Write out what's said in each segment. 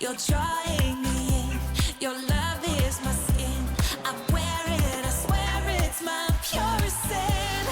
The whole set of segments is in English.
You're drawing me in. Your love is my skin. I wear it, I swear it's my purest sin.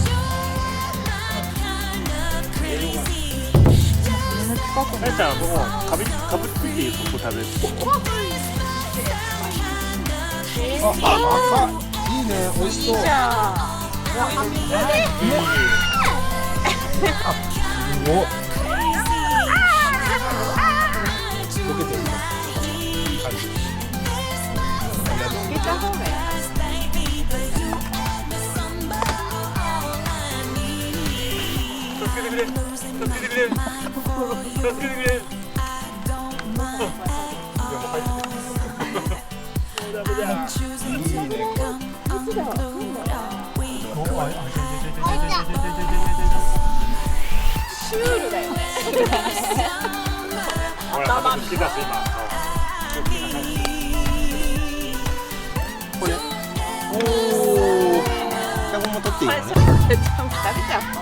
You're my kind of crazy. Just あやちゃんもうかぶってきていい、そこ食べる。いいね、美味しそう。いいじゃん。すごい。溶けてるな。入れた方がいい。助けてくれ、助けてくれ、助けてくれ。シュールだよね。ほら、引き出す今。これ。おお。双子も取っていいよね。食べちゃった。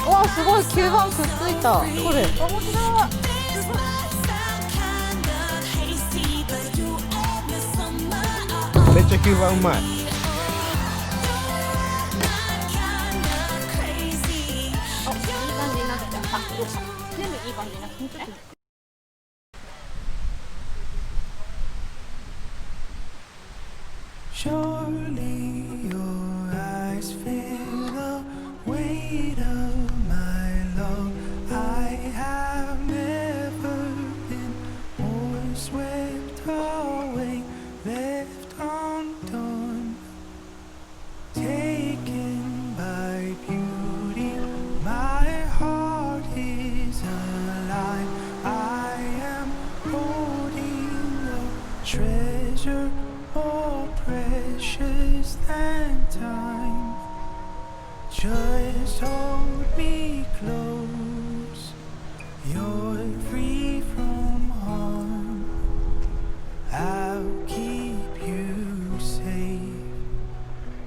わあ、すごい吸盤くっついた。これ。面白い。めっちゃ吸盤うまい。全部いい感じになって。Surely your eyes feel the weight of my love. I have never been more swept away, left undone, taken by beauty. My heart is alive. I am holding a treasure more precious than time. Just hold me close. You're free from harm. I'll keep you safe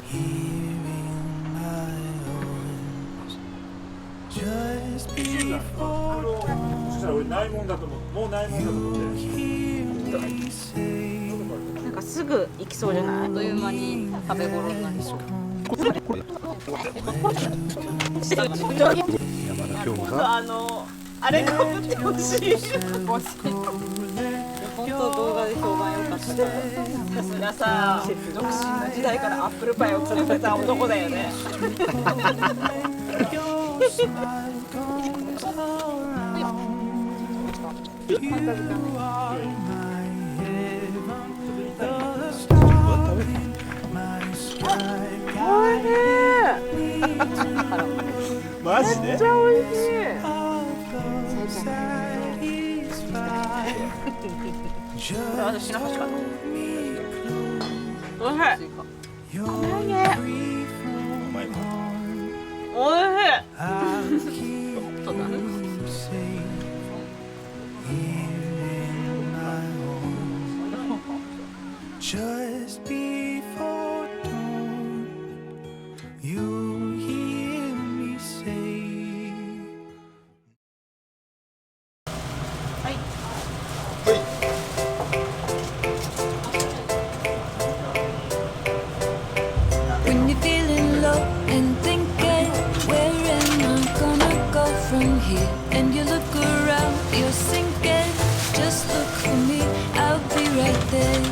here in my arms. Just before そしたら俺ないもんだと思う。もうないもんだと思って。 hear me say なんかすぐ行きそうじゃない？あっという間に食べ頃になりそう。山田今日もさ。あれかぶってほしい。本当動画で評判良かったから。さすがさ、独身の時代からアップルパイを作ってた男だよね。マジで？めっちゃ美味しい。私の箸かな。おいしい。甘いね。おいしい。そうだね。Just before dawn, you hear me say. はい。When you're feeling low and thinking, where am I gonna go from here? And you look around, you're sinking. Just look for me, I'll be right there.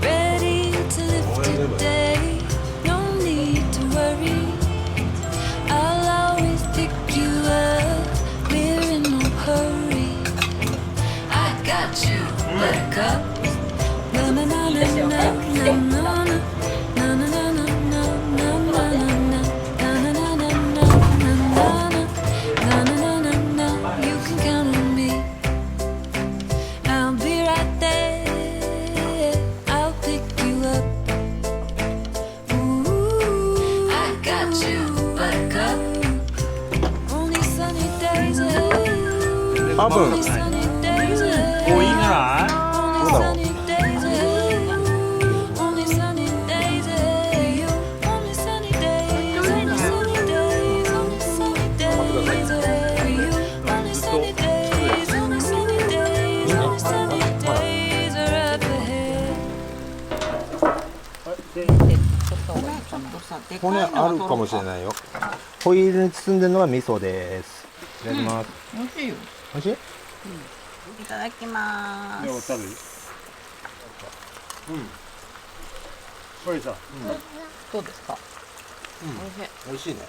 Ready to live today, no need to worry. I'll always pick you up, we're in no hurry. I got you, buttercup. Na na na na na na na na na na na na na na na. You can count on me. I'll be right there. I'll pick you 多分もういいんじゃない？どうだろう。骨あるかもしれないよ。ホイールに包んでるのが味噌です。いただきます。美味しいよ。美味しい？いただきます。でも食べる？これさ、どうですか？美味しいね。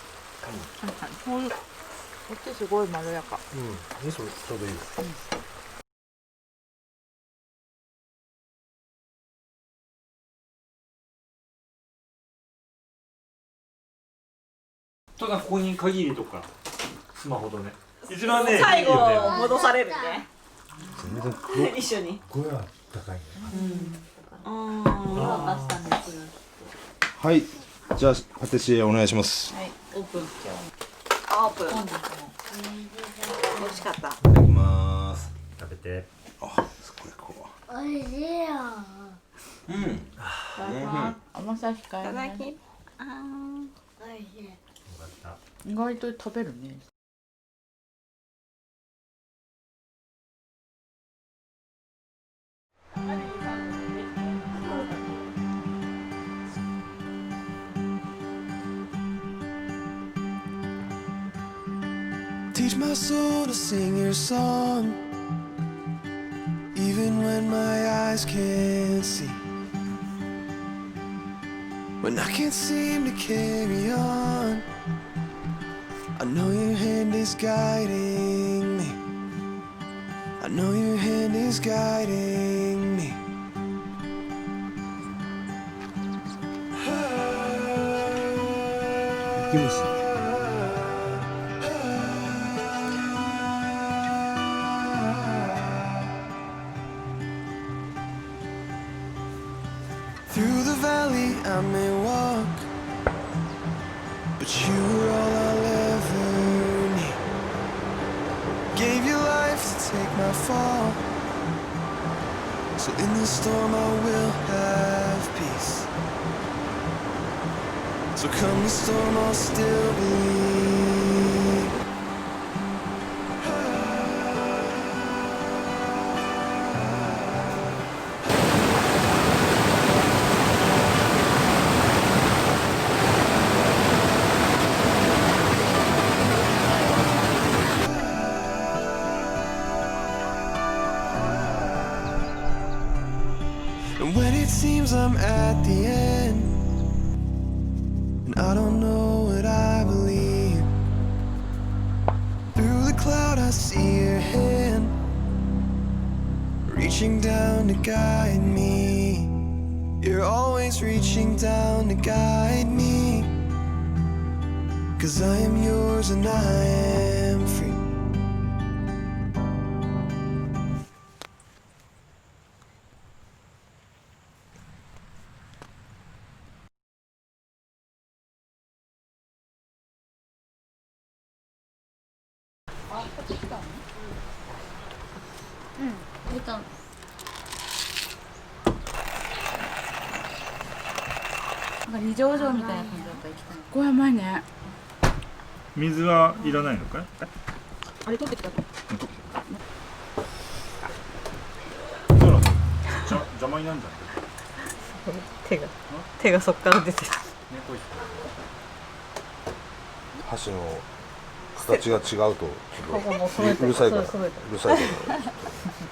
こっちすごいまろやか。味噌ちょうどいい。ただここに限りとかスマホとね。一番ね、最いいよね。後戻されるね。全然一緒に。声は高いね。ははい。じゃあパティシエお願いします。い、オープン。オープン。美味しかった。いただきます。食べて。あ、すごいこおいしいよ。甘さ控いただえめ。き。おいしい。意外と食べるね。Teach my soul to sing your song, even when my eyes can't see. When I can't seem to carry on, I know your hand is guiding me. I know your hand is guiding me. Through the valley I may walk, but you are all I'll ever need. Gave your life to take my fall, so in the storm I will have peace. So come the storm, I'll still believe. And when it seems I'm at the end, and I don't know what I believe, through the cloud I see your hand, reaching down to guide me. You're always reaching down to guide me, 'cause I am yours and I am free. Keitan。なんか二条城みたいな感じだったら行きたい。ここ甘いね。水はいらないのかい？あれ取ってきた。邪魔になんじゃん。手がそっから出てる。箸の形が違うとちょっとうるさいから。うるさいから。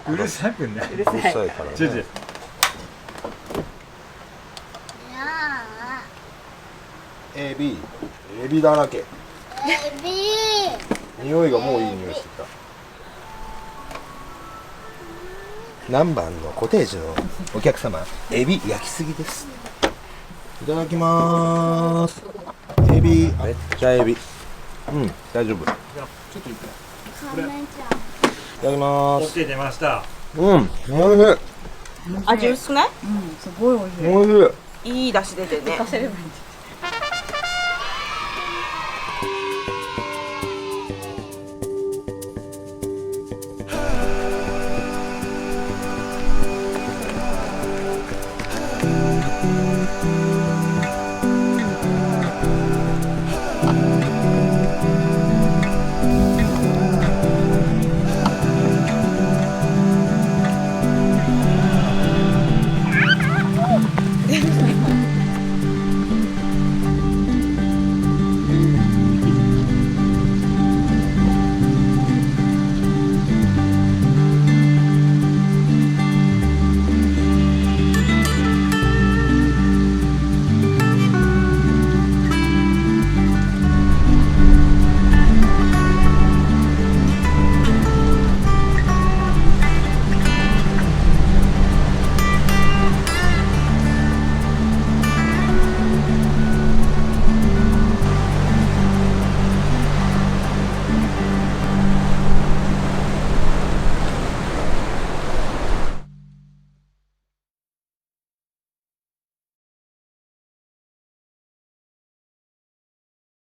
うるさくない。うるさいからね。違う。エビだらけ。エビ。匂いがもういい匂いしてきた。何番のコテージのお客様、エビ焼きすぎです。いただきまーす。エビ、めっちゃエビ。大丈夫。いただきまーす。オッケー出ました。おいしい。味薄くない？すごい美味しい。おいしい。いい出汁出てね。かせればいいんだ。you.